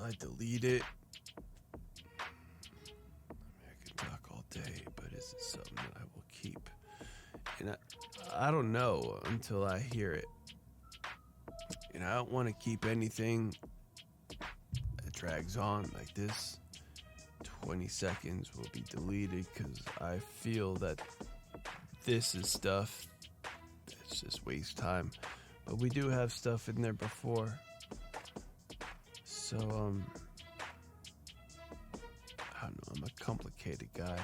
I delete it? I can talk all day, but is it something that I will keep? And I don't know until I hear it. And I don't want to keep anything that drags on like this. 20 seconds will be deleted because I feel that this is stuff that's just waste time. But we do have stuff in there before. So, I don't know, I'm a complicated guy.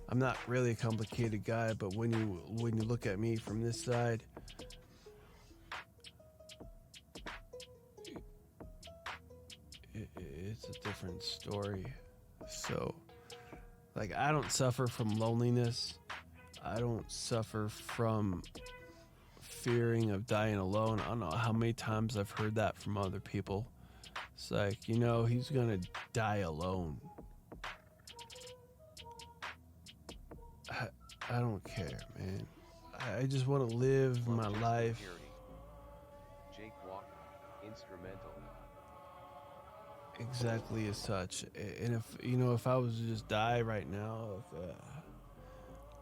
I'm not really a complicated guy, but when you look at me from this side, it's a different story. So, like, I don't suffer from loneliness. I don't suffer from fearing of dying alone. I don't know how many times I've heard that from other people. It's like, he's gonna die alone. I don't care, man. I just want to live my life. Jake Walker, instrumental. Exactly as such. And if I was to just die right now,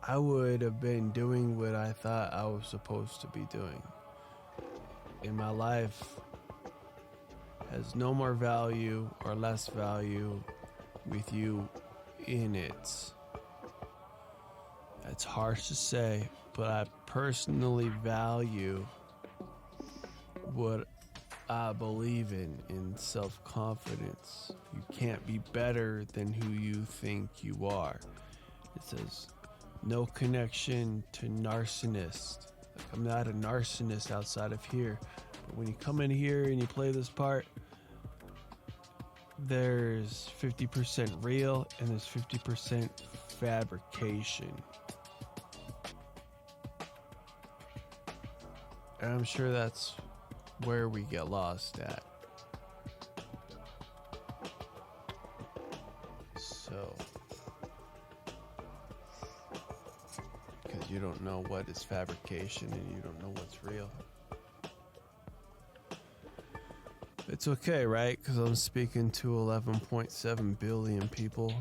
I would have been doing what I thought I was supposed to be doing. And my life has no more value or less value with you in it. It's harsh to say, but I personally value what I believe in self-confidence. You can't be better than who you think you are. It says, no connection to narcissist. Like, I'm not a narcissist outside of here. But when you come in here and you play this part, there's 50% real and there's 50% fabrication. And I'm sure that's where we get lost at. So, because you don't know what is fabrication and you don't know what's real. It's okay, right? Because I'm speaking to 11.7 billion people.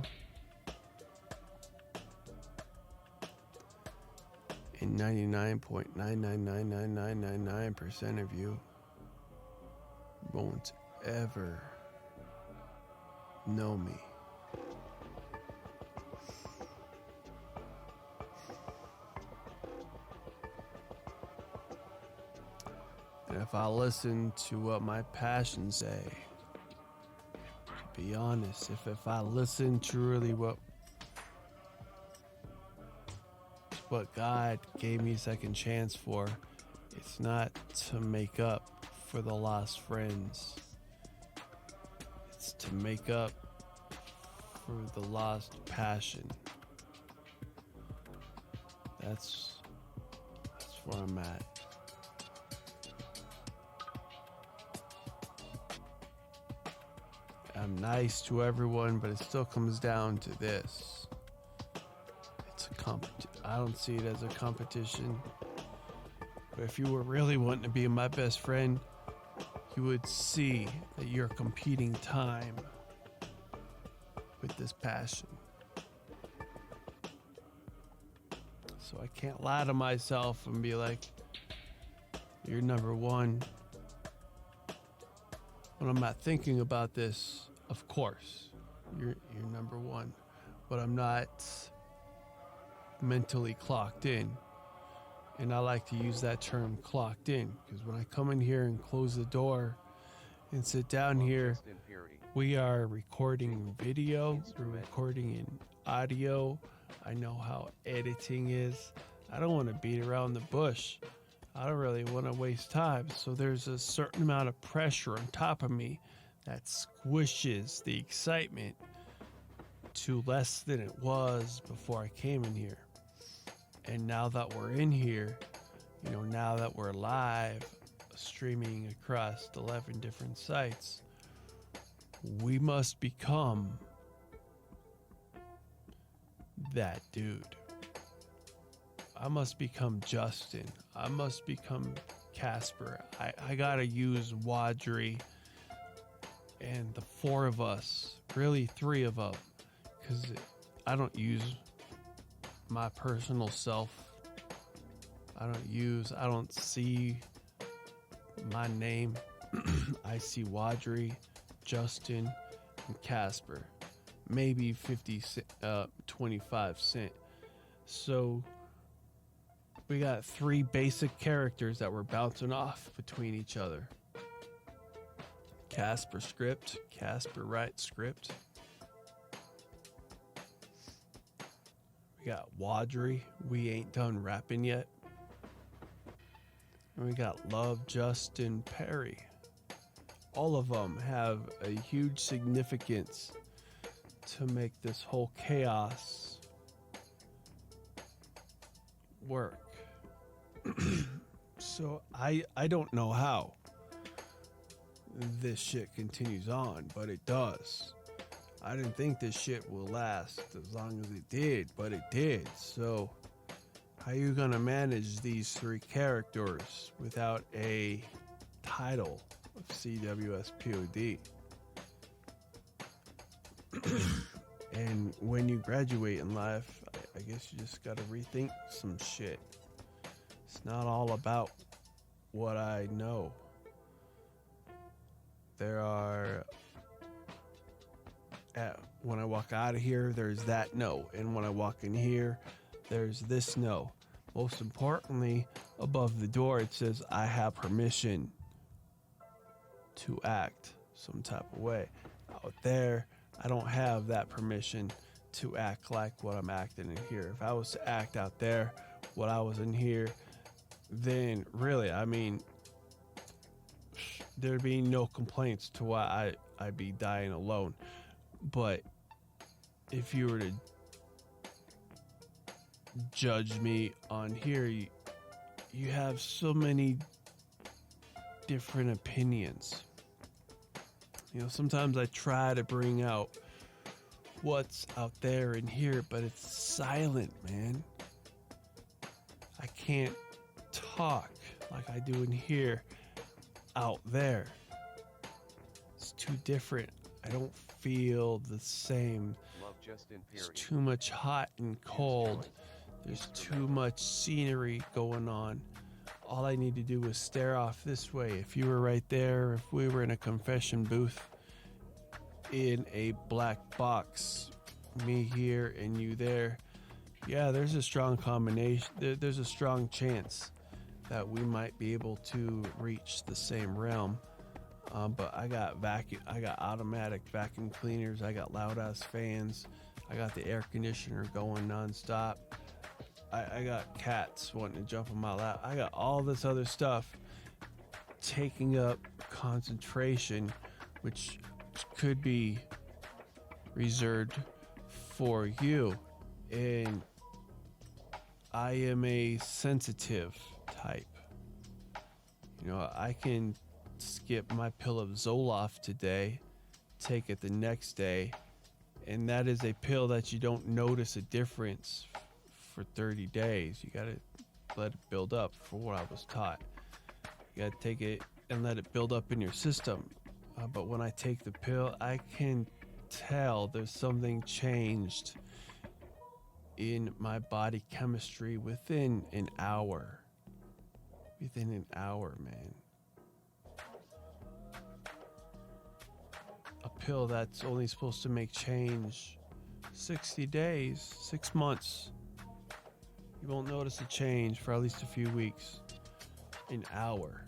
And 99.9999999% of you won't ever know me. And if I listen to what my passions say, to be honest, if I listen to really what God gave me a second chance for, it's not to make up for the lost friends. It's to make up for the lost passion. That's where I'm at. I'm nice to everyone, but it still comes down to this. It's a I don't see it as a competition. But if you were really wanting to be my best friend, you would see that you're competing time with this passion. So I can't lie to myself and be like, you're number one. When I'm not thinking about this, of course, you're number one. But I'm not mentally clocked in. And I like to use that term, clocked in, because when I come in here and close the door and sit down here, we are recording video, we're recording in audio. I know how editing is. I don't want to beat around the bush. I don't really want to waste time. So there's a certain amount of pressure on top of me that squishes the excitement to less than it was before I came in here. And now that we're in here, now that we're live, streaming across 11 different sites, we must become that dude. I must become Justin. I must become Casper. I gotta use Wadri And the four of us, really three of them, because I don't use my personal self. I don't see my name. I see Wadri, Justin, and Casper. Maybe 25 cent. So we got three basic characters that we're bouncing off between each other. Casper script, Casper write script. We got Wadri, we ain't done rapping yet. And we got Love, Justin, Perry. All of them have a huge significance to make this whole chaos work. So I don't know how this shit continues on, but it does. I didn't think this shit will last as long as it did, but it did. So how you gonna manage these three characters without a title of CWSPOD? And when you graduate in life, I guess you just gotta rethink some shit. It's not all about what I know. There are, when I walk out of here, there's that no. And when I walk in here, there's this no. Most importantly, above the door, it says I have permission to act some type of way. Out there, I don't have that permission to act like what I'm acting in here. If I was to act out there what I was in here, then really, I mean, there'd be no complaints to why I'd be dying alone. But if you were to judge me on here, you have so many different opinions. You know, sometimes I try to bring out what's out there in here, but it's silent, man. I can't talk like I do in here out there. It's too different. I don't feel the same. It's too much hot and cold. There's too much scenery going on. All I need to do is stare off this way. If you were right there, if we were in a confession booth in a black box, me here and you there, yeah, there's a strong combination. There's a strong chance that we might be able to reach the same realm. But I got automatic vacuum cleaners. I got loud ass fans. I got the air conditioner going nonstop. I got cats wanting to jump on my lap. I got all this other stuff taking up concentration, which could be reserved for you. And I am a sensitive type. You know, I can skip my pill of Zoloft today, take it the next day, and that is a pill that you don't notice a difference for 30 days. You gotta let it build up, for what I was taught. You gotta take it and let it build up in your system. But when I take the pill, I can tell there's something changed in my body chemistry within an hour. Within an hour, man. A pill that's only supposed to make change 60 days, 6 months. You won't notice a change for at least a few weeks. An hour.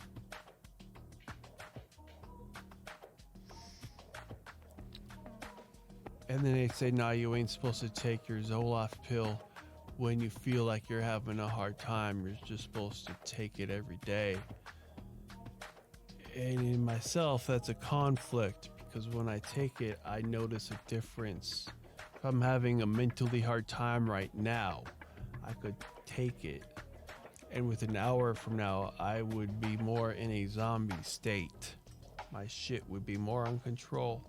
And then they say, nah, you ain't supposed to take your Zoloft pill when you feel like you're having a hard time. You're just supposed to take it every day. And in myself, that's a conflict, because when I take it, I notice a difference. If I'm having a mentally hard time right now, I could take it, and with an hour from now, I would be more in a zombie state. My shit would be more on control.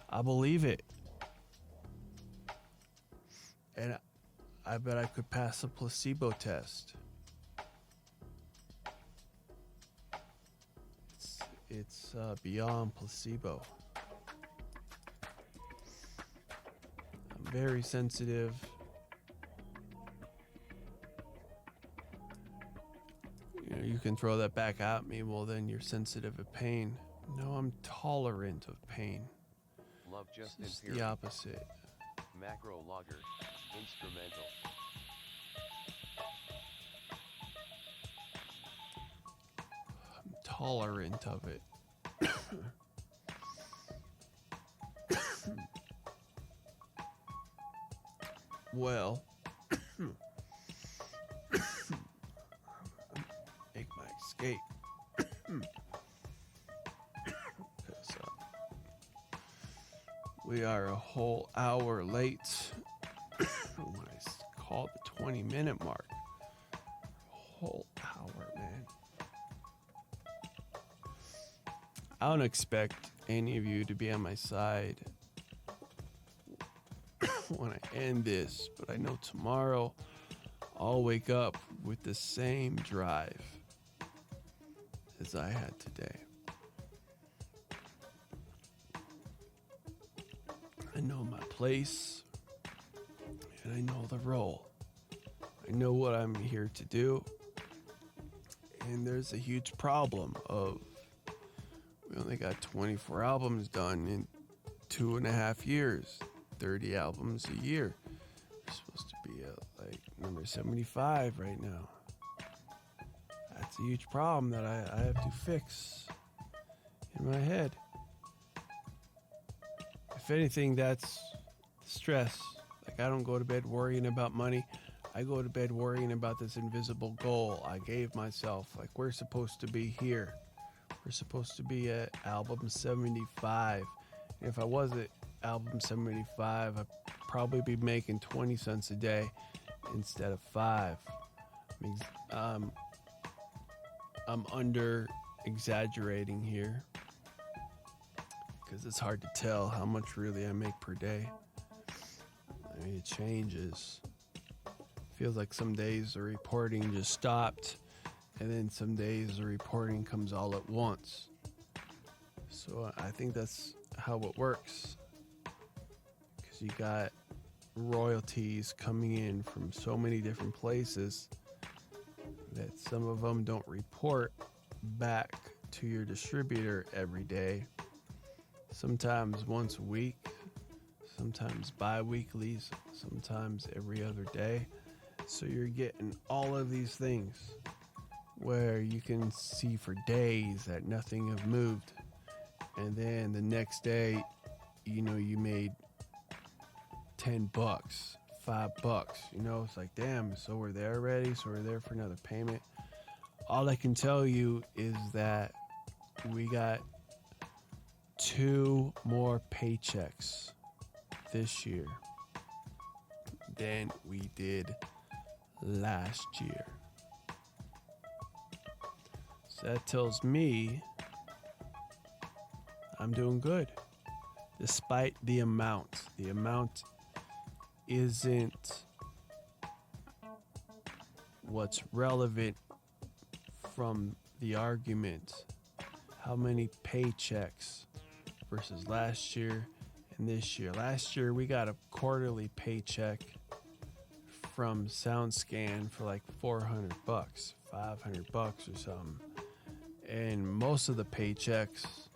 I believe it. And I bet I could pass a placebo test. It's beyond placebo. I'm very sensitive. You can throw that back at me. Well, then you're sensitive of pain. No, I'm tolerant of pain. Love Justin It's Perry. the opposite. Macro logger. Instrumental. I'm tolerant of it. Well, make my escape. 'Cause, we are a whole hour late when I called the 20-minute mark. Whole hour, man. I don't expect any of you to be on my side when I end this, but I know tomorrow I'll wake up with the same drive as I had today. I know my place, and I know the role. I know what I'm here to do, and there's a huge problem of we only got 24 albums done in 2.5 years, 30 albums a year. We're supposed to be at like number 75 right now. That's a huge problem that I have to fix in my head. If anything, that's stress. Like, I don't go to bed worrying about money. I go to bed worrying about this invisible goal I gave myself. Like, we're supposed to be here. We're supposed to be at album 75. And if I was at album 75, I'd probably be making 20 cents a day instead of 5. I mean, I'm under exaggerating here because it's hard to tell how much really I make per day. I mean, it changes. Feels like some days the reporting just stopped, and then some days the reporting comes all at once. So I think that's how it works, because you got royalties coming in from so many different places that some of them don't report back to your distributor every day. Sometimes once a week, sometimes bi-weekly, sometimes every other day. So you're getting all of these things where you can see for days that nothing have moved. And then the next day, you made $10, $5. It's like, damn, so we're there already. So we're there for another payment. All I can tell you is that we got 2 more paychecks this year than we did last year. So that tells me I'm doing good, despite the amount. The amount isn't what's relevant from the argument. How many paychecks versus last year and this year? Last year we got a quarterly paycheck from SoundScan for like $400, $500 or something. And most of the paychecks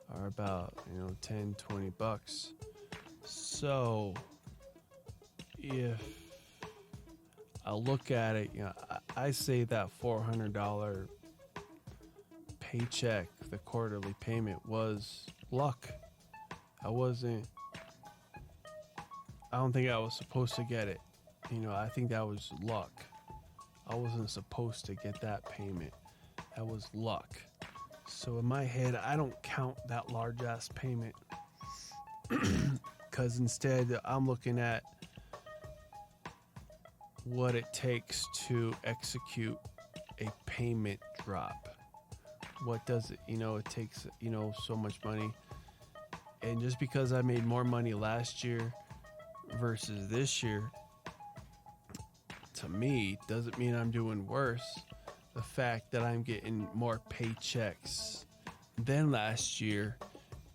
are about, $10, $20. So if I look at it, I say that $400 paycheck, the quarterly payment, was luck. I don't think I was supposed to get it. I think that was luck. I wasn't supposed to get that payment. That was luck. So in my head, I don't count that large ass payment, because instead I'm looking at what it takes to execute a payment drop. What does it, it takes, so much money. And just because I made more money last year versus this year, to me, doesn't mean I'm doing worse. The fact that I'm getting more paychecks than last year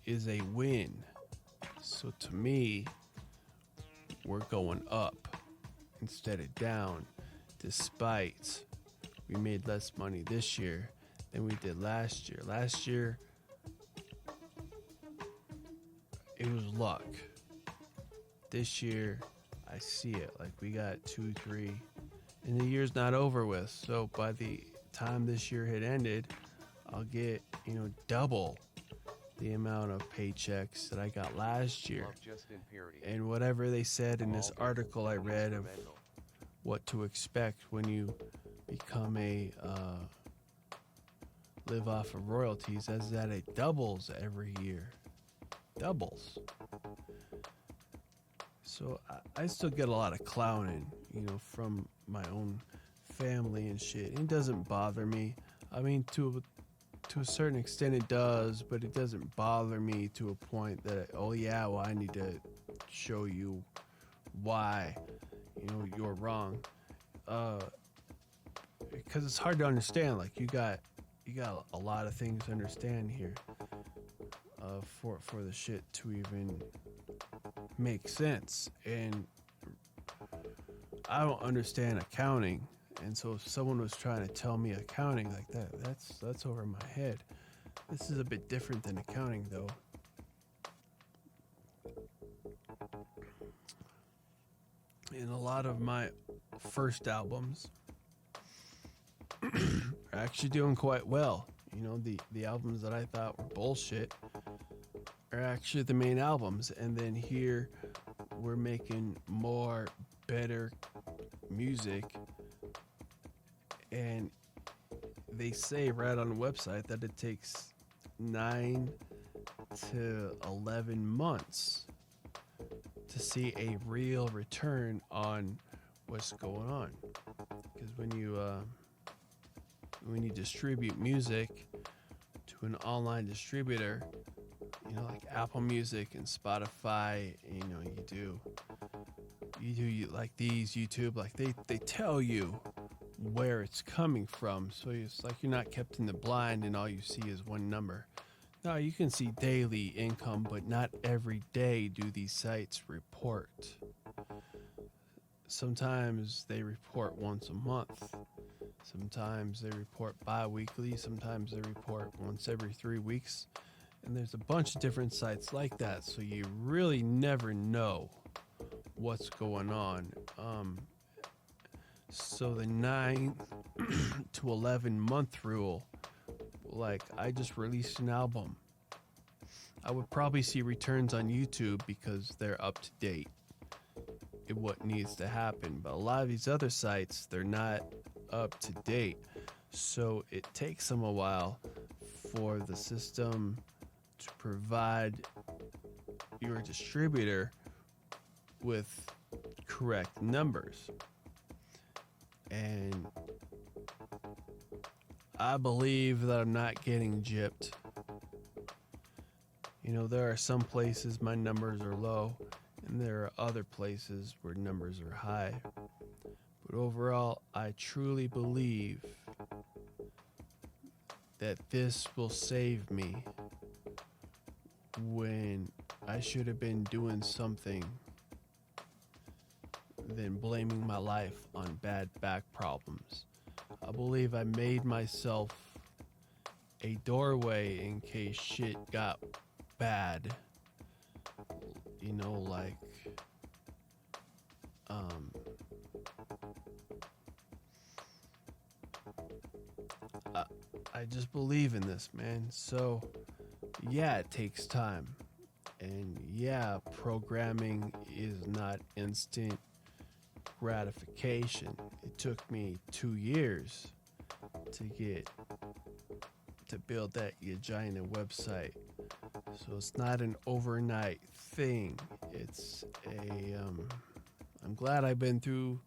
is a win. So to me, we're going up instead of down, despite we made less money this year than we did last year. Last year, it was luck. This year, I see it. Like we got 2, 3, and the year's not over with. So by the time this year had ended, I'll get, double the amount of paychecks that I got last year. And whatever they said in this article I read of what to expect when you become a live off of royalties, as that it doubles every year. Doubles. So I still get a lot of clowning, from my own family and shit. It doesn't bother me. I mean, to a certain extent it does, but it doesn't bother me to a point that, I need to show you why, you're wrong. Because it's hard to understand. Like you got a lot of things to understand here, for the shit to even make sense. And I don't understand accounting. And so if someone was trying to tell me accounting like that, that's over my head. This is a bit different than accounting, though. And a lot of my first albums are actually doing quite well. The albums that I thought were bullshit are actually the main albums. And then here we're making more better music. And they say right on the website that it takes 9 to 11 months to see a real return on what's going on. Because when you distribute music to an online distributor, like Apple Music and Spotify, you do like these, YouTube, like they tell you where it's coming from. So it's like you're not kept in the blind and all you see is one number. No, you can see daily income, but not every day do these sites report. Sometimes they report once a month. Sometimes they report bi-weekly. Sometimes they report once every 3 weeks. And there's a bunch of different sites like that. So you really never know what's going on. So the 9 to 11 month rule, like I just released an album. I would probably see returns on YouTube because they're up to date in what needs to happen. But a lot of these other sites, they're not up to date. So it takes them a while for the system to provide your distributor with correct numbers. And I believe that I'm not getting gypped. There are some places my numbers are low, and there are other places where numbers are high. But overall, I truly believe that this will save me when I should have been doing something than blaming my life on bad back problems. I believe I made myself a doorway in case shit got bad. I just believe in this, man. So, yeah, it takes time. And yeah, programming is not instant gratification. It took me 2 years to build that Yagina website. So it's not an overnight thing. It's I'm glad I've been through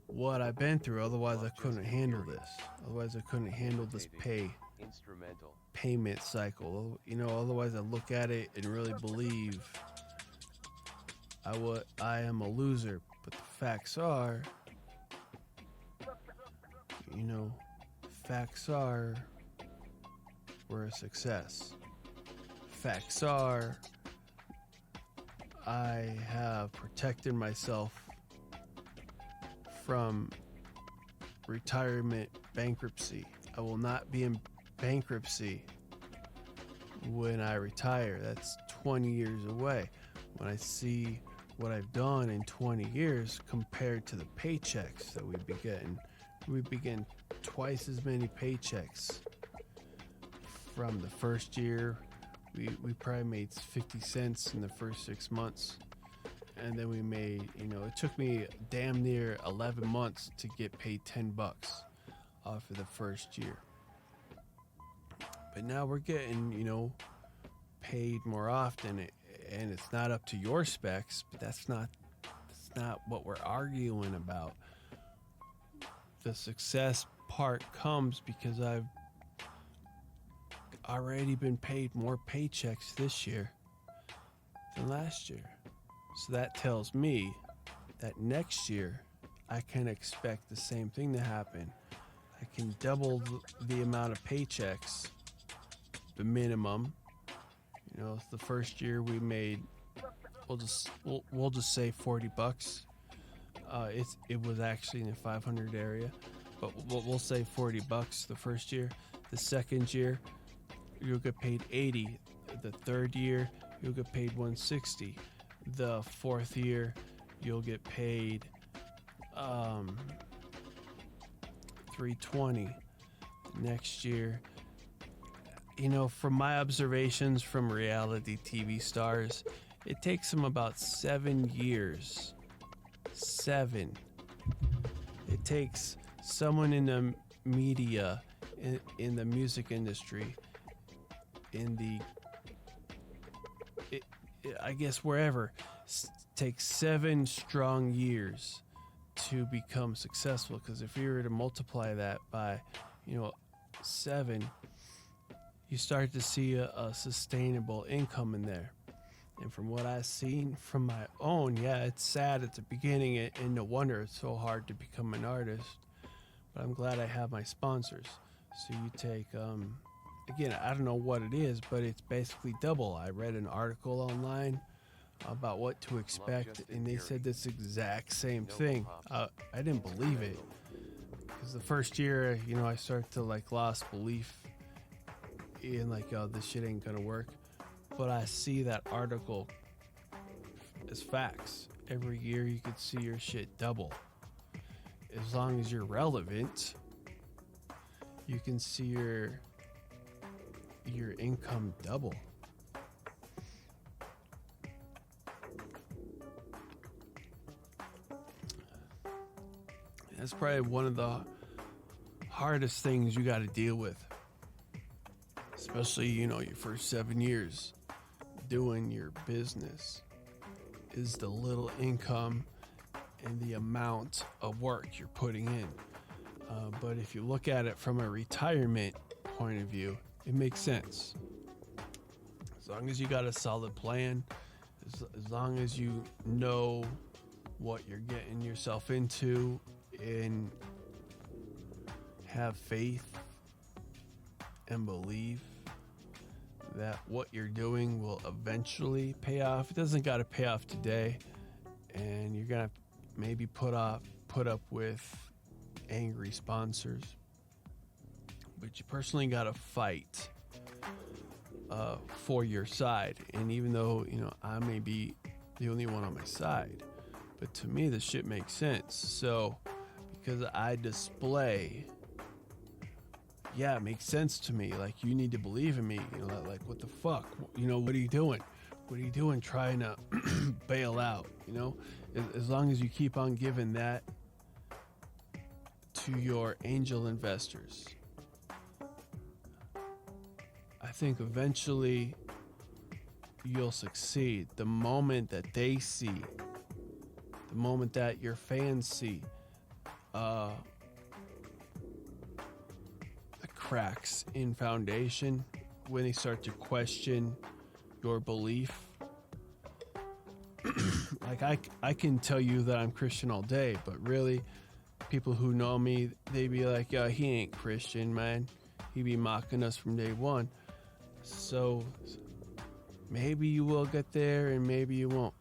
what I've been through. Otherwise I couldn't handle this. Otherwise I couldn't handle this payment cycle. Otherwise I look at it and really believe I am a loser. But the facts are, were a success. Facts are, I have protected myself from retirement bankruptcy. I will not be in bankruptcy when I retire. That's 20 years away. When I see what I've done in 20 years compared to the paychecks that we'd be getting, we'd be getting twice as many paychecks from the first year. We probably made 50 cents in the first 6 months. And then we made, it took me damn near 11 months to get paid $10 off of the first year. But now we're getting, paid more often, and it's not up to your specs, but that's not what we're arguing about. The success part comes because I've already been paid more paychecks this year than last year. So that tells me that next year I can expect the same thing to happen. I can double the amount of paychecks, the minimum. The first year we made, we'll just say $40. It was actually in the 500 area, but we'll say $40 the first year. The second year, you'll get paid $80. The third year, you'll get paid $160. The fourth year, you'll get paid $320. Next year, from my observations from reality TV stars, it takes them about 7 years. 7. It takes someone in the media, in the music industry, I guess wherever, takes 7 strong years to become successful. Because if you were to multiply that by, 7, you start to see a sustainable income in there. And from what I've seen from my own, it's sad at the beginning, and no wonder it's so hard to become an artist. But I'm glad I have my sponsors. So you take, again, I don't know what it is, but it's basically double. I read an article online about what to expect, and they said this exact same thing. I didn't believe it, because the first year, I started to lost belief in this shit ain't gonna work. But I see that article as facts. Every year you could see your shit double. As long as you're relevant, you can see your income double. That's probably one of the hardest things you got to deal with, especially your first 7 years doing your business, is the little income and the amount of work you're putting in. But if you look at it from a retirement point of view, it makes sense. As long as you got a solid plan, as long as you know what you're getting yourself into, and have faith and believe that what you're doing will eventually pay off. It doesn't got to pay off today, and you're gonna maybe put up with angry sponsors, but you personally got to fight for your side. And even though I may be the only one on my side, but to me this shit makes sense. So because I display, it makes sense to me. You need to believe in me. What the fuck? What are you doing? What are you doing trying to bail out? As long as you keep on giving that to your angel investors, I think eventually you'll succeed. The moment that they see, the moment that your fans see, the cracks in foundation, when they start to question your belief. I can tell you that I'm Christian all day, but really, people who know me, they be like, "Yo, he ain't Christian, man. He be mocking us from day one. So maybe you will get there and maybe you won't.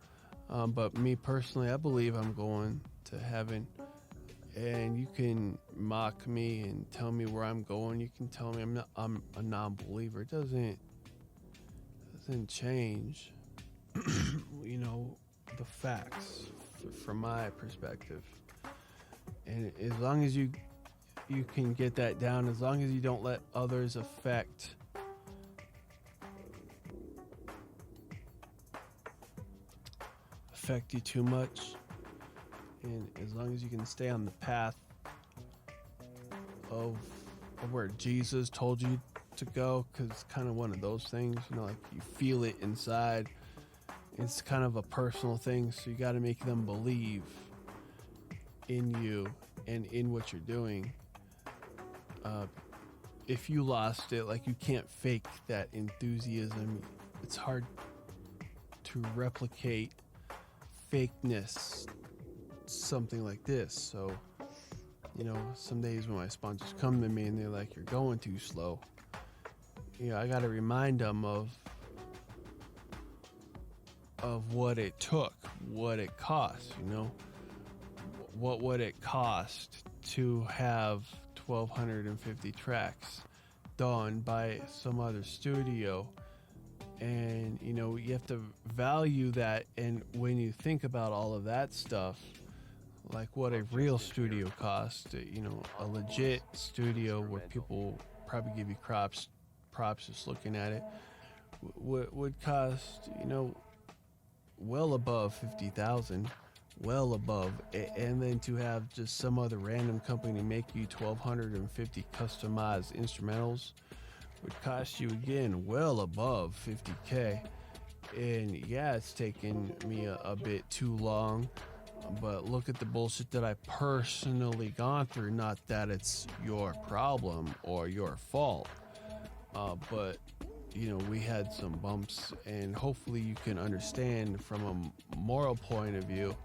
But me personally, I believe I'm going to heaven. And you can mock me and tell me where I'm going. You can tell me I'm a non-believer. It doesn't change, the facts from my perspective. And as long as you can get that down, as long as you don't let others affect you too much, and as long as you can stay on the path of where Jesus told you to go, because it's kind of one of those things, like you feel it inside. It's kind of a personal thing, so you got to make them believe in you and in what you're doing. If you lost it, like, you can't fake that enthusiasm. It's hard to replicate fakeness, something like this. So, some days when my sponsors come to me and they're like, "You're going too slow," I got to remind them of what it took, what it cost. What would it cost to have 1,250 tracks done by some other studio? And you have to value that. And when you think about all of that stuff, like what a real studio costs, a legit studio where people probably give you props just looking at it, would cost well above 50,000, well above. And then to have just some other random company make you 1,250 customized instrumentals would cost you, again, well above 50K. And yeah, it's taken me a bit too long, but look at the bullshit that I personally gone through. Not that it's your problem or your fault, but we had some bumps, and hopefully you can understand from a moral point of view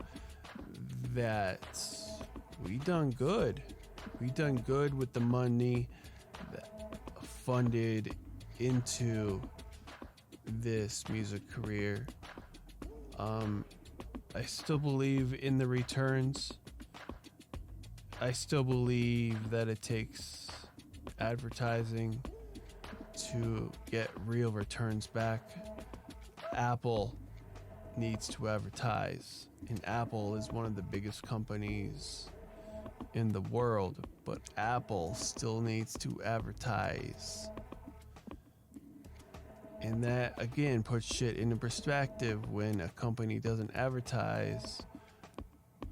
that we done good. We done good with the money that funded into this music career. I still believe in the returns. I still believe that it takes advertising to get real returns back. Apple needs to advertise, and Apple is one of the biggest companies in the world, but Apple still needs to advertise. And that, again, puts shit into perspective. When a company doesn't advertise,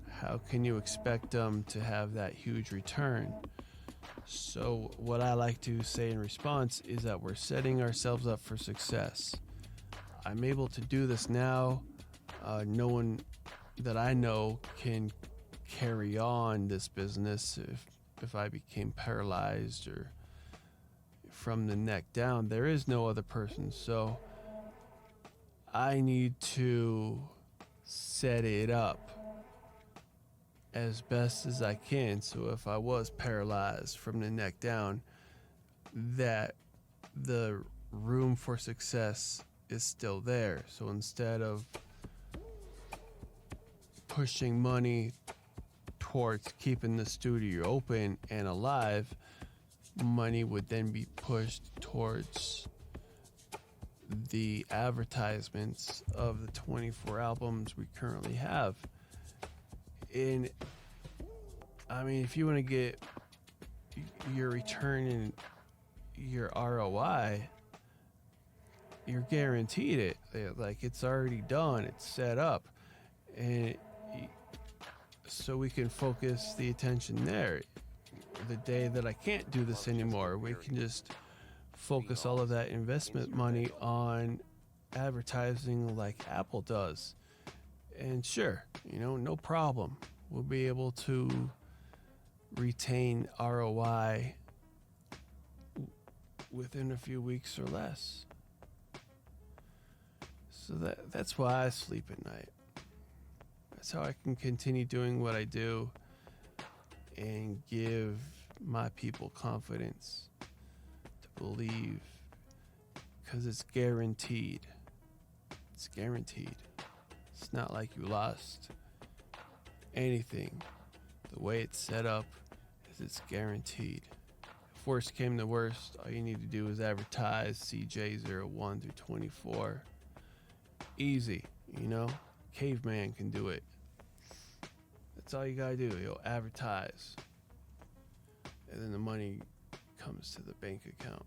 how can you expect them to have that huge return? So what I like to say in response is that we're setting ourselves up for success. I'm able to do this now. No one that I know can carry on this business if I became paralyzed or from the neck down. There is no other person, so I need to set it up as best as I can, so if I was paralyzed from the neck down, that the room for success is still there. So instead of pushing money towards keeping the studio open and alive, money would then be pushed towards the advertisements of the 24 albums we currently have. And I mean, if you want to get your return in your ROI, you're guaranteed it. Like, it's already done, it's set up, and so we can focus the attention there. The day that I can't do this anymore, we can just focus all of that investment money on advertising like Apple does. And sure, no problem. We'll be able to retain ROI within a few weeks or less. So that's why I sleep at night. That's how I can continue doing what I do and give my people confidence believe, because it's guaranteed. It's guaranteed. It's not like you lost anything. The way it's set up is it's guaranteed. If worst came to worst, all you need to do is advertise CJ01 through 24. Easy, you know? Caveman can do it. That's all you gotta do. You'll advertise. And then the money comes to the bank account.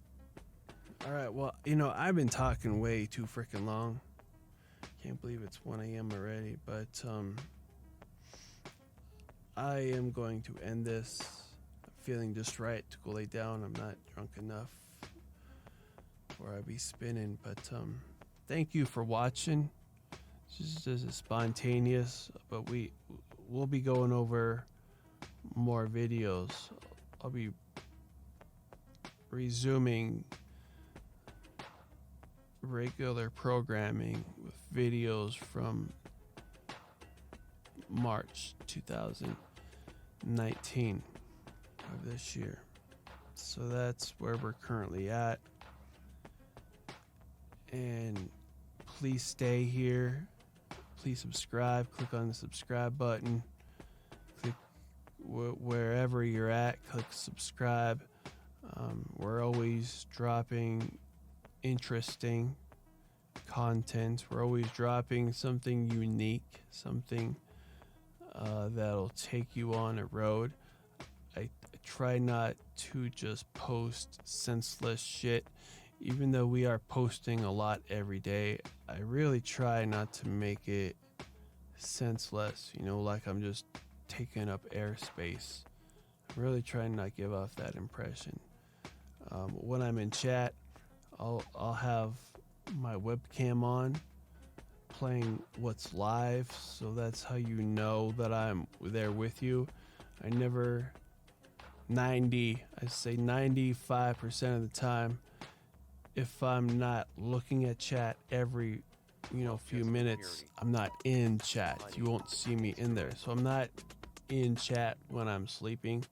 Alright, well, I've been talking way too freaking long. Can't believe it's 1 a.m. already, but I am going to end this. I'm feeling just right to go lay down. I'm not drunk enough or I'd be spinning, but thank you for watching. This is spontaneous, but we'll be going over more videos. I'll be resuming regular programming with videos from March 2019 of this year. So that's where we're currently at. And please stay here. Please subscribe. Click on the subscribe button. Click wherever you're at. Click subscribe. We're always dropping interesting content. We're always dropping something unique, something that'll take you on a road. I try not to just post senseless shit. Even though we are posting a lot every day, I really try not to make it senseless, like I'm just taking up airspace. I'm really trying to not give off that impression. When I'm in chat, I'll have my webcam on, playing what's live, so that's how you know that I'm there with you. I say 95% of the time, if I'm not looking at chat every few minutes, I'm not in chat. You won't see me in there. So I'm not in chat when I'm sleeping.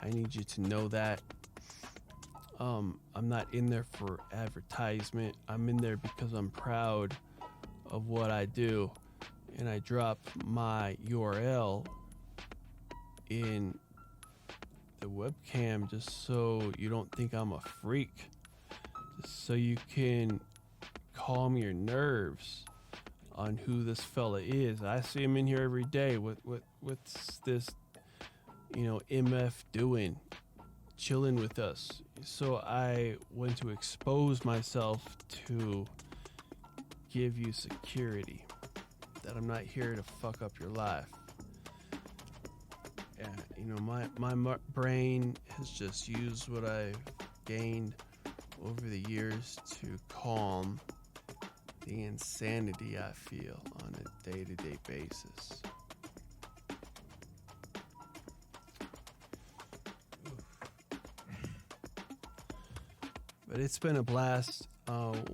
I need you to know that. I'm not in there for advertisement. I'm in there because I'm proud of what I do. And I drop my URL in the webcam just so you don't think I'm a freak. Just so you can calm your nerves on who this fella is. I see him in here every day. What's this, MF doing? Chilling with us. So I went to expose myself to give you security. That I'm not here to fuck up your life. Yeah, my brain has just used what I've gained over the years to calm the insanity I feel on a day-to-day basis. But it's been a blast.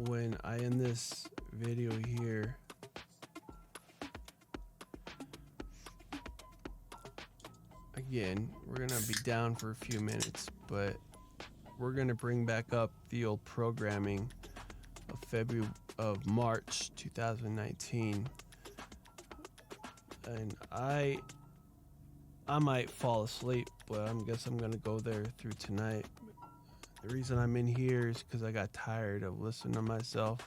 When I end this video here, again, we're gonna be down for a few minutes, but we're gonna bring back up the old programming of March 2019, and I might fall asleep, but I guess I'm gonna go there through tonight. The reason I'm in here is because I got tired of listening to myself.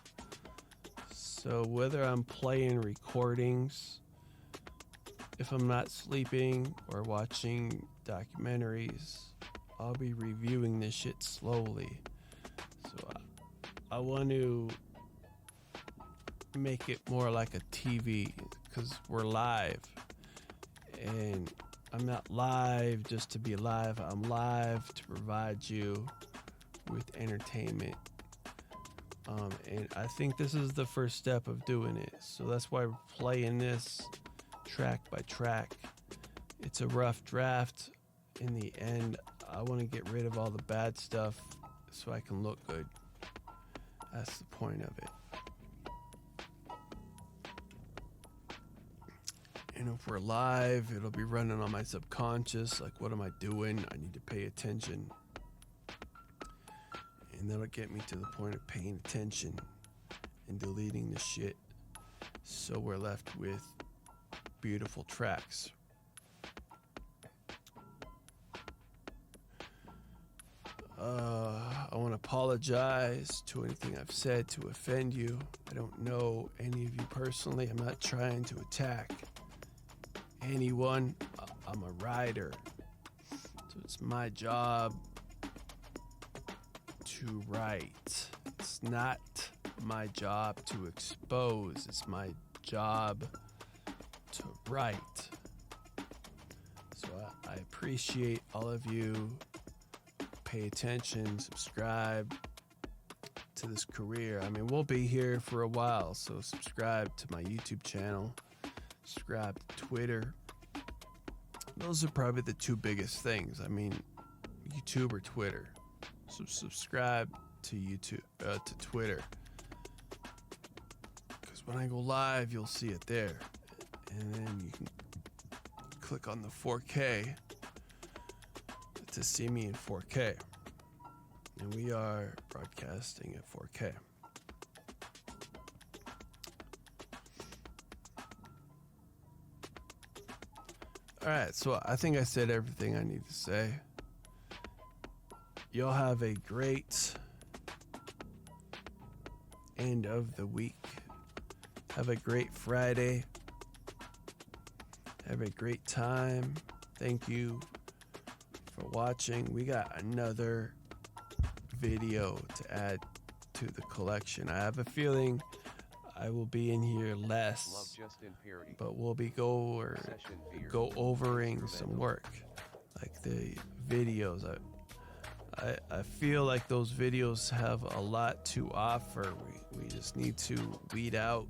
So whether I'm playing recordings, if I'm not sleeping, or watching documentaries, I'll be reviewing this shit slowly. So I want to make it more like a TV, because we're live. And I'm not live just to be live. I'm live to provide you with entertainment. And I think this is the first step of doing it. So that's why we're playing this track by track. It's a rough draft. In the end, I want to get rid of all the bad stuff so I can look good. That's the point of it. And if we're live, it'll be running on my subconscious. Like, what am I doing? I need to pay attention. And that'll get me to the point of paying attention and deleting the shit. So we're left with beautiful tracks. I want to apologize to anything I've said to offend you. I don't know any of you personally. I'm not trying to attack anyone. I'm a writer. So it's my job to write. It's not my job to expose. It's my job to write. So I appreciate all of you. Pay attention, subscribe to this career. I mean, we'll be here for a while, so subscribe to my YouTube channel, subscribe to Twitter. Those are probably the two biggest things. I mean, YouTube or Twitter. So subscribe to YouTube, to Twitter. Because when I go live, you'll see it there. And then you can click on the 4K to see me in 4K. And we are broadcasting at 4K. Alright, so I think I said everything I need to say. You'll have a great end of the week. Have a great Friday. Have a great time. Thank you for watching. We got another video to add to the collection. I have a feeling I will be in here less, but we'll be go overing some work, like the videos. I feel like those videos have a lot to offer. We just need to weed out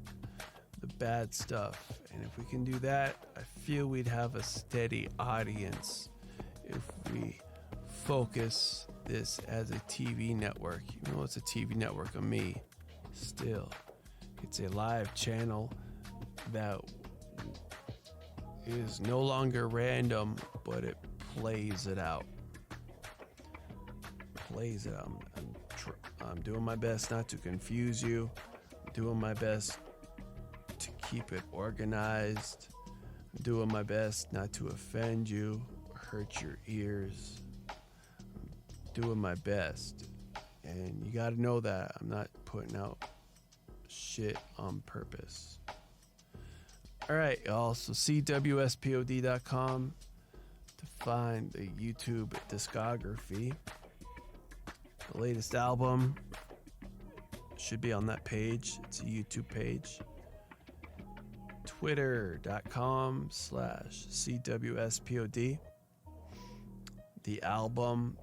the bad stuff, and if we can do that, I feel we'd have a steady audience if we focus this as a TV network. You know, it's a TV network of me. Still, it's a live channel that is no longer random, but it plays it out. I'm doing my best not to confuse you. I'm doing my best to keep it organized. I'm doing my best not to offend you or hurt your ears. I'm doing my best. And you gotta know that I'm not putting out shit on purpose. Alright, y'all. So cwspod.com to find the YouTube discography. The latest album should be on that page. It's a YouTube page. Twitter.com/CWSPOD. The album,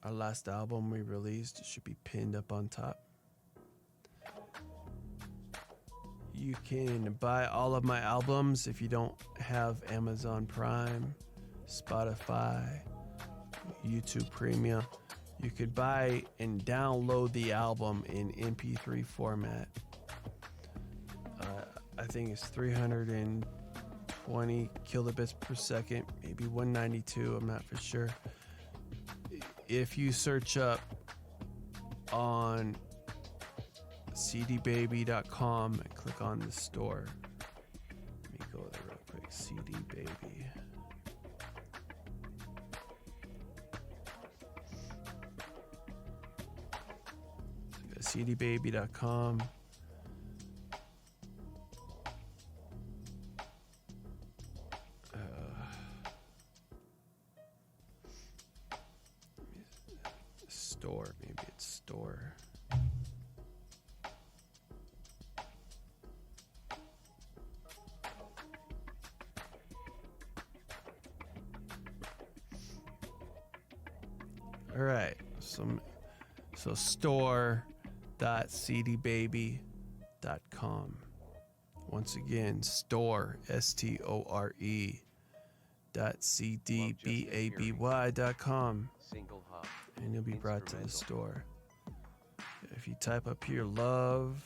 our last album we released, should be pinned up on top. You can buy all of my albums if you don't have Amazon Prime, Spotify, YouTube Premium. You could buy and download the album in MP3 format. I think it's 320 kilobits per second, maybe 192, I'm not for sure. If you search up on cdbaby.com and click on the store. Let me go there real quick. CD Baby. So cdbaby.com. Store, maybe it's store. All right, so store.cdbaby.com. Once again, store, STORE .cdbaby.com, and you'll be brought to the store. If you type up here, love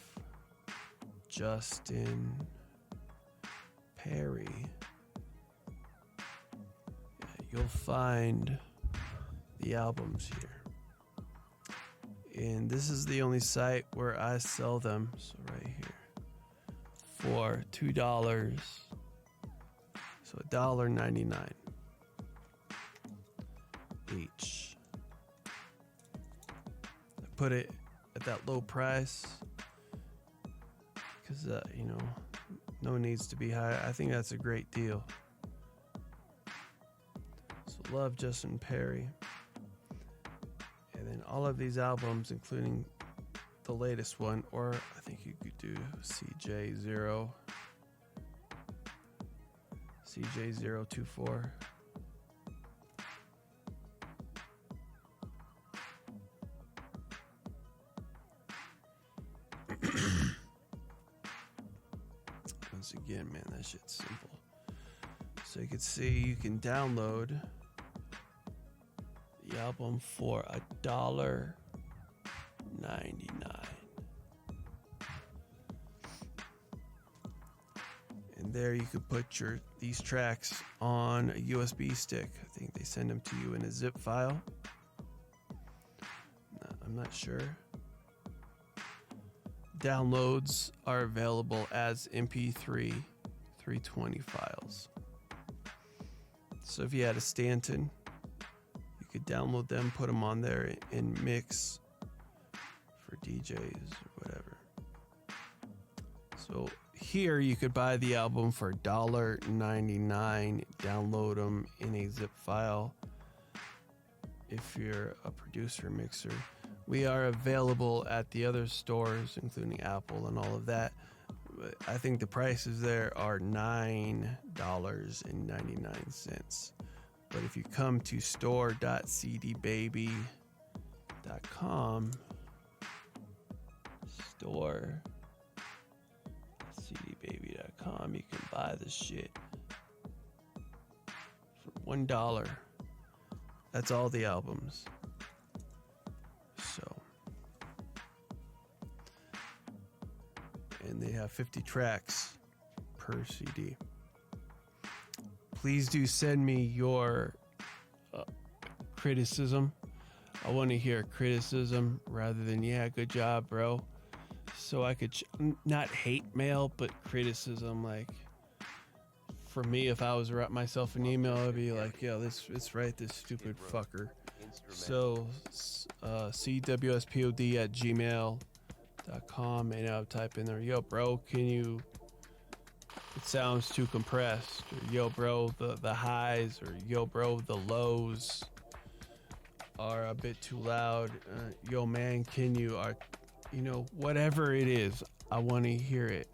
Justin Perry, you'll find the albums here. And this is the only site where I sell them. So right here. For $2. So $1.99 each. I put it at that low price because, no needs to be high. I think that's a great deal. So love Justin Perry. And then all of these albums, including the latest one, or I think you could do CJ024. Once again, man, that shit's simple. So you can see you can download the album for $1.99. And there you could put these tracks on a USB stick. I think they send them to you in a zip file. I'm not sure. Downloads are available as MP3 320 files. So if you had a Stanton, you could download them, put them on there and mix for DJs or whatever. So here you could buy the album for $1.99, download them in a zip file if you're a producer mixer. We are available at the other stores, including Apple and all of that. But I think the prices there are $9.99. But if you come to store.cdbaby.com, store.cdbaby.com, you can buy this shit for $1. That's all the albums. So, and they have 50 tracks per CD. Please do send me your criticism. I want to hear criticism rather than, yeah, good job, bro. So I could not hate mail, but criticism. Like, for me, if I was to write myself an email, I'd be like, yo, it's right, this stupid fucker. So cwspod@gmail.com, and I'll type in there, yo, bro, it sounds too compressed, or yo, bro, the highs, or yo, bro, the lows are a bit too loud, yo, man, whatever it is, I want to hear it.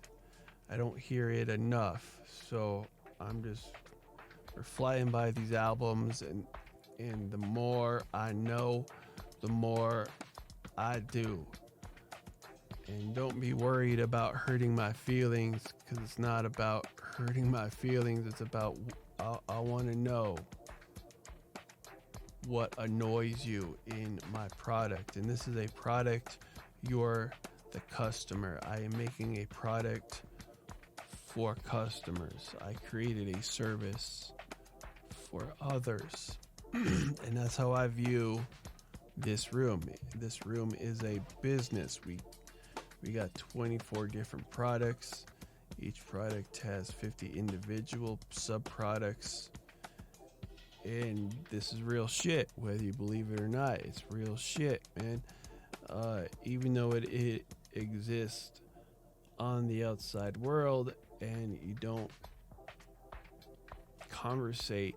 I don't hear it enough, so we're flying by these albums, and the more I know, the more I do. And don't be worried about hurting my feelings, because it's not about hurting my feelings. It's about, I want to know what annoys you in my product. And this is a product, you're the customer. I am making a product for customers. I created a service for others. And that's how I view this room. This room is a business. We got 24 different products. Each product has 50 individual sub-products. And this is real shit, whether you believe it or not. It's real shit, man. Even though it exists on the outside world and you don't conversate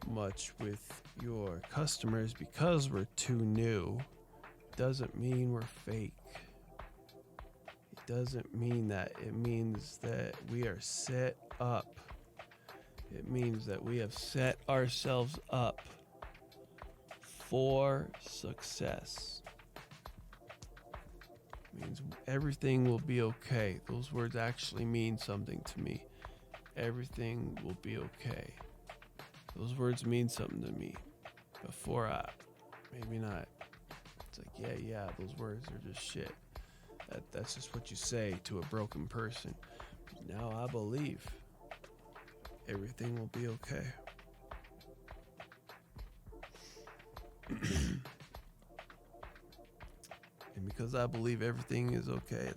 much with your customers because we're too new, doesn't mean we're fake. It doesn't mean that. It means that we are set up. It means that we have set ourselves up for success. It means everything will be okay. Those words actually mean something to me. Everything will be okay. Those words mean something to me. Before maybe not. It's like, yeah, those words are just shit. That's just what you say to a broken person. But now I believe everything will be okay. because I believe everything is okay.